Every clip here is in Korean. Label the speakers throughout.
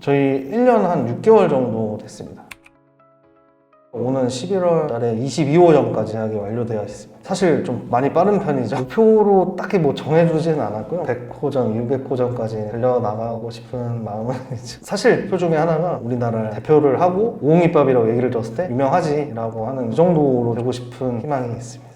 Speaker 1: 저희 1년 한 6개월 정도 됐습니다. 오는 11월 달에 22호점까지 계약이 완료되어 있습니다. 사실 좀 많이 빠른 편이죠. 목표로 딱히 뭐 정해두지는 않았고요. 100호점, 200호점까지 달려나가고 싶은 마음은 있죠. 사실 표 중에 하나가 우리나라 대표를 하고 오홍이밥이라고 얘기를 들었을 때 유명하지 라고 하는 그 정도로 되고 싶은 희망이 있습니다.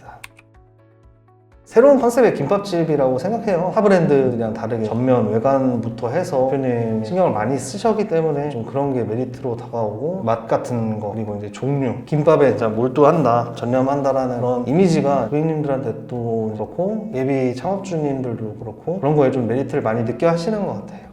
Speaker 1: 새로운 컨셉의 김밥집이라고 생각해요. 타 브랜드랑 다르게 전면 외관부터 해서 대표님 신경을 많이 쓰셨기 때문에 좀 그런 게 메리트로 다가오고 맛 같은 거 그리고 이제 종류 김밥에 진짜 몰두한다 전념한다라는 그런 이미지가 고객님들한테 또 그렇고 예비 창업주님들도 그렇고 그런 거에 좀 메리트를 많이 느껴 하시는 것 같아요.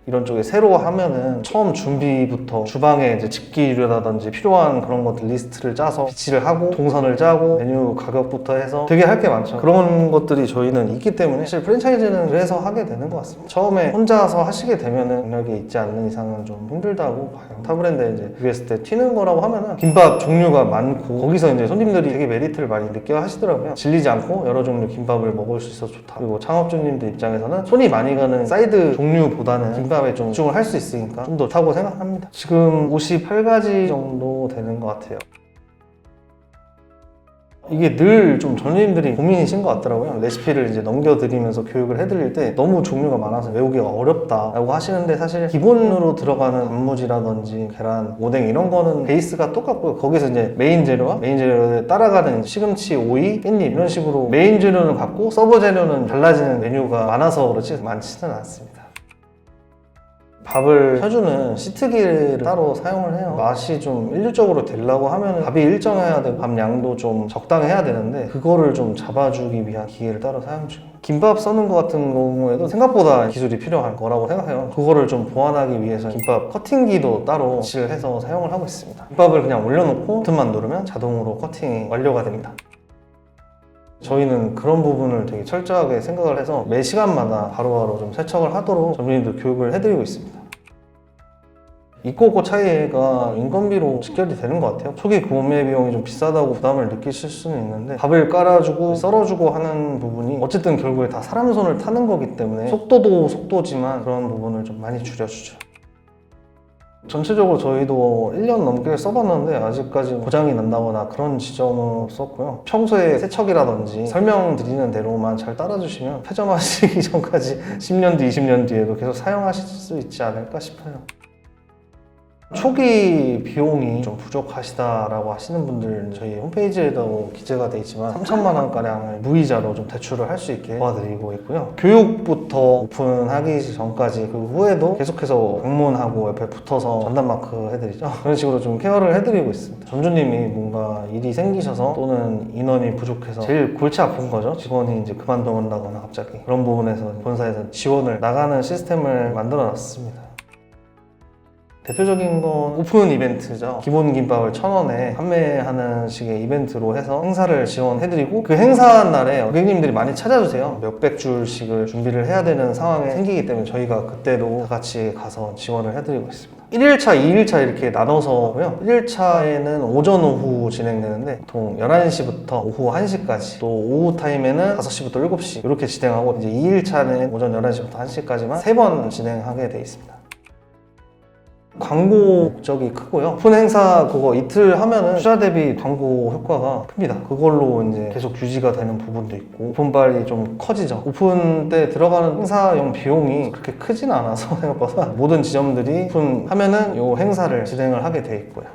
Speaker 1: 이런 쪽에 새로 하면은 처음 준비부터 주방에 이제 집기류라든지 필요한 그런 것들 리스트를 짜서 비치를 하고 동선을 짜고 메뉴 가격부터 해서 되게 할 게 많죠. 그런 것들이 저희는 있기 때문에 사실 프랜차이즈는 그래서 하게 되는 것 같습니다. 처음에 혼자서 하시게 되면은 능력이 있지 않는 이상은 좀 힘들다고 봐요. 타 브랜드에 이제 비교했을 때 튀는 거라고 하면은 김밥 종류가 많고 거기서 이제 손님들이 되게 메리트를 많이 느껴 하시더라고요. 질리지 않고 여러 종류 김밥을 먹을 수 있어서 좋다. 그리고 창업주님들 입장에서는 손이 많이 가는 사이드 종류보다는 김밥에 좀 집중을 할 수 있으니까 좀 더 좋다고 생각합니다. 지금 58가지 정도 되는 것 같아요. 이게 늘 좀 전주님들이 고민이신 것 같더라고요. 레시피를 이제 넘겨드리면서 교육을 해드릴 때 너무 종류가 많아서 외우기가 어렵다라고 하시는데 사실 기본으로 들어가는 단무지라든지 계란, 오뎅 이런 거는 베이스가 똑같고요. 거기서 이제 메인 재료와 메인 재료에 따라가는 시금치, 오이, 깻잎 이런 식으로 메인 재료는 같고 서브 재료는 달라지는 메뉴가 많아서 그렇지 많지는 않습니다. 밥을 펴주는 시트기를 따로 사용을 해요. 맛이 좀 일률적으로 되려고 하면 밥이 일정해야 되고 밥 양도 좀 적당해야 되는데 그거를 좀 잡아주기 위한 기계를 따로 사용 중이에요. 김밥 써는 것 같은 경우에도 생각보다 기술이 필요한 거라고 생각해요. 그거를 좀 보완하기 위해서 김밥 커팅기도 따로 지시를 해서 사용을 하고 있습니다. 김밥을 그냥 올려놓고 버튼만 누르면 자동으로 커팅이 완료가 됩니다. 저희는 그런 부분을 되게 철저하게 생각을 해서 매 시간마다 바로바로 좀 세척을 하도록 전문의들 교육을 해드리고 있습니다. 있고 차이가 인건비로 직결이 되는 것 같아요. 초기 구매 비용이 좀 비싸다고 부담을 느끼실 수는 있는데 밥을 깔아주고 썰어주고 하는 부분이 어쨌든 결국에 다 사람 손을 타는 거기 때문에 속도도 속도지만 그런 부분을 좀 많이 줄여주죠. 전체적으로 저희도 1년 넘게 써봤는데 아직까지 고장이 난다거나 그런 지점은 없었고요. 평소에 세척이라든지 설명드리는 대로만 잘 따라주시면 폐점하시기 전까지 10년 뒤, 20년 뒤에도 계속 사용하실 수 있지 않을까 싶어요. 초기 비용이 좀 부족하시다라고 하시는 분들 저희 홈페이지에도 기재가 돼 있지만 3천만 원가량을 무이자로 좀 대출을 할 수 있게 도와드리고 있고요. 교육부터 오픈하기 전까지 그 후에도 계속해서 방문하고 옆에 붙어서 전담마크 해드리죠. 그런 식으로 좀 케어를 해드리고 있습니다. 전주님이 뭔가 일이 생기셔서 또는 인원이 부족해서 제일 골치 아픈 거죠. 직원이 이제 그만둔다거나 갑자기 그런 부분에서 본사에서 지원을 나가는 시스템을 만들어 놨습니다. 대표적인 건 오픈 이벤트죠. 기본 김밥을 1,000원에 판매하는 식의 이벤트로 해서 행사를 지원해드리고 그 행사 날에 고객님들이 많이 찾아주세요. 몇백 줄씩을 준비를 해야 되는 상황이 생기기 때문에 저희가 그때도 다 같이 가서 지원을 해드리고 있습니다. 1일차, 2일차 이렇게 나눠서고요. 1일차에는 오전, 오후 진행되는데 보통 11시부터 오후 1시까지 또 오후 타임에는 5시부터 7시 이렇게 진행하고 이제 2일차는 오전 11시부터 1시까지만 3번 진행하게 돼 있습니다. 광고 목적이 크고요. 오픈 행사 그거 이틀 하면은 투자 대비 광고 효과가 큽니다. 그걸로 이제 계속 유지가 되는 부분도 있고 오픈발이 좀 커지죠. 오픈 때 들어가는 행사용 비용이 그렇게 크진 않아서 생각보다 모든 지점들이 오픈하면은 이 행사를 진행을 하게 돼 있고요.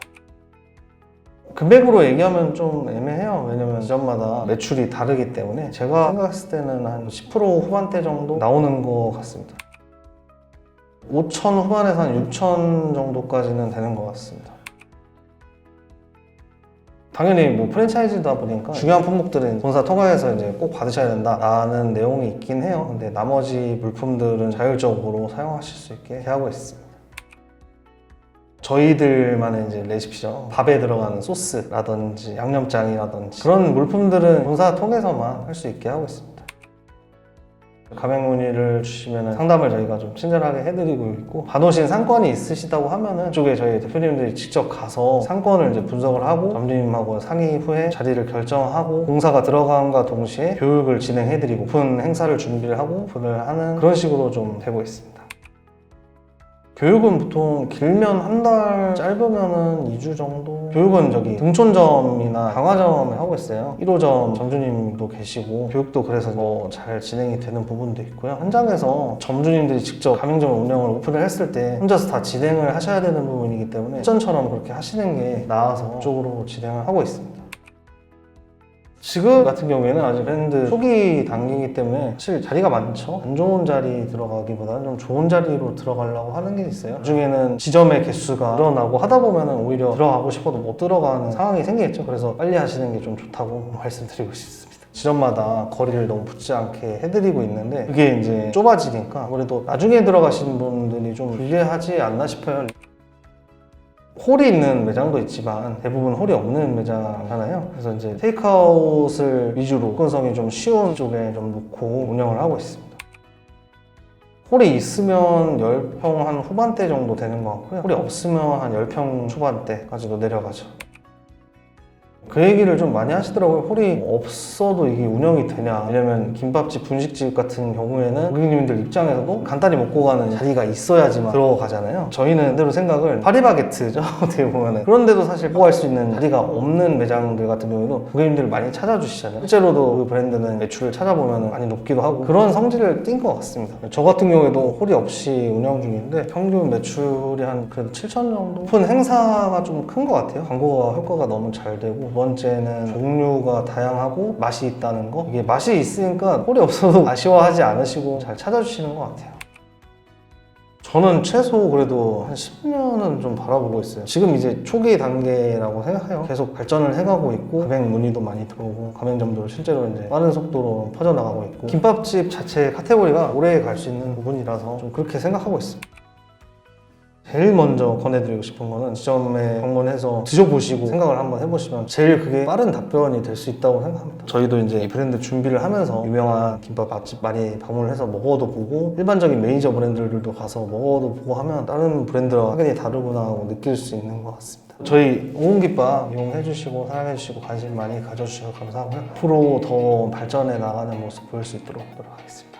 Speaker 1: 금액으로 얘기하면 좀 애매해요. 왜냐면 지점마다 매출이 다르기 때문에 제가 생각했을 때는 한 10% 후반대 정도 나오는 것 같습니다. 5천 후반에서 한 6천 정도까지는 되는 것 같습니다. 당연히 뭐 프랜차이즈다 보니까 중요한 품목들은 본사 통화해서 이제 꼭 받으셔야 된다라는 내용이 있긴 해요. 근데 나머지 물품들은 자율적으로 사용하실 수 있게 하고 있습니다. 저희들만의 이제 레시피죠. 밥에 들어가는 소스라든지 양념장이라든지 그런 물품들은 본사 통해서만 할 수 있게 하고 있습니다. 가맹 문의를 주시면 상담을 저희가 좀 친절하게 해드리고 있고 받으신 상권이 있으시다고 하면은 그쪽에 저희 대표님들이 직접 가서 상권을 이제 분석을 하고 점주님하고 상의 후에 자리를 결정하고 공사가 들어간과 동시에 교육을 진행해드리고 오픈 행사를 준비를 하고 오픈을 하는 그런 식으로 좀 되고 있습니다. 교육은 보통 길면 한 달, 짧으면은 2주 정도. 교육은 저기 등촌점이나 강화점에 하고 있어요. 1호점 점주님도 계시고 교육도 그래서 뭐 잘 진행이 되는 부분도 있고요. 현장에서 점주님들이 직접 가맹점을 운영을 오픈을 했을 때 혼자서 다 진행을 하셔야 되는 부분이기 때문에 예전처럼 그렇게 하시는 게 나아서 그쪽으로 진행을 하고 있습니다. 지금 같은 경우에는 아직 브랜드 초기 단계이기 때문에 사실 자리가 많죠. 안 좋은 자리 들어가기보다는 좀 좋은 자리로 들어가려고 하는 게 있어요. 나중에는 지점의 개수가 늘어나고 하다 보면 오히려 들어가고 싶어도 못 들어가는 상황이 생기겠죠. 그래서 빨리 하시는 게 좀 좋다고 말씀드리고 싶습니다. 지점마다 거리를 너무 붙지 않게 해드리고 있는데 그게 이제 좁아지니까 아무래도 나중에 들어가시는 분들이 좀 불리하지 않나 싶어요. 홀이 있는 매장도 있지만 대부분 홀이 없는 매장이잖아요. 그래서 이제 테이크아웃을 위주로 접근성이 좀 쉬운 쪽에 좀 놓고 운영을 하고 있습니다. 홀이 있으면 10평 한 후반대 정도 되는 것 같고요. 홀이 없으면 한 10평 초반대까지도 내려가죠. 그 얘기를 좀 많이 하시더라고요. 홀이 없어도 이게 운영이 되냐. 왜냐면 김밥집, 분식집 같은 경우에는 고객님들 입장에서도 간단히 먹고 가는 자리가 있어야지만 들어가잖아요. 저희는 그대로 생각을 파리바게트죠. 어떻게 보면은. 그런데도 사실 보고할 수 있는 자리가 없는 매장들 같은 경우에도 고객님들을 많이 찾아주시잖아요. 실제로도 그 브랜드는 매출을 찾아보면 많이 높기도 하고 그런 성질을 띈 것 같습니다. 저 같은 경우에도 홀이 없이 운영 중인데 평균 매출이 한 그래도 7천 정도? 오픈 행사가 좀 큰 것 같아요. 광고가 효과가 너무 잘 되고 두 번째는 종류가 다양하고 맛이 있다는 거. 이게 맛이 있으니까 홀이 없어도 아쉬워하지 않으시고 잘 찾아주시는 것 같아요. 저는 최소 그래도 한 10년은 좀 바라보고 있어요. 지금 이제 초기 단계라고 생각해요. 계속 발전을 해가고 있고 가맹 문의도 많이 들어오고 가맹점도 실제로 이제 빠른 속도로 퍼져나가고 있고 김밥집 자체 카테고리가 오래 갈 수 있는 부분이라서 좀 그렇게 생각하고 있습니다. 제일 먼저 권해드리고 싶은 거는 지점에 방문해서 드셔보시고 생각을 한번 해보시면 제일 그게 빠른 답변이 될 수 있다고 생각합니다. 저희도 이제 이 브랜드 준비를 하면서 유명한 김밥 맛집 많이 방문을 해서 먹어도 보고 일반적인 메이저 브랜드들도 가서 먹어도 보고 하면 다른 브랜드와 확연히 다르구나 하고 느낄 수 있는 것 같습니다. 저희 오은김밥 이용해주시고 사랑해주시고 관심 많이 가져주셔서 감사하고요. 앞으로 더 발전해 나가는 모습 보일 수 있도록 노력하겠습니다.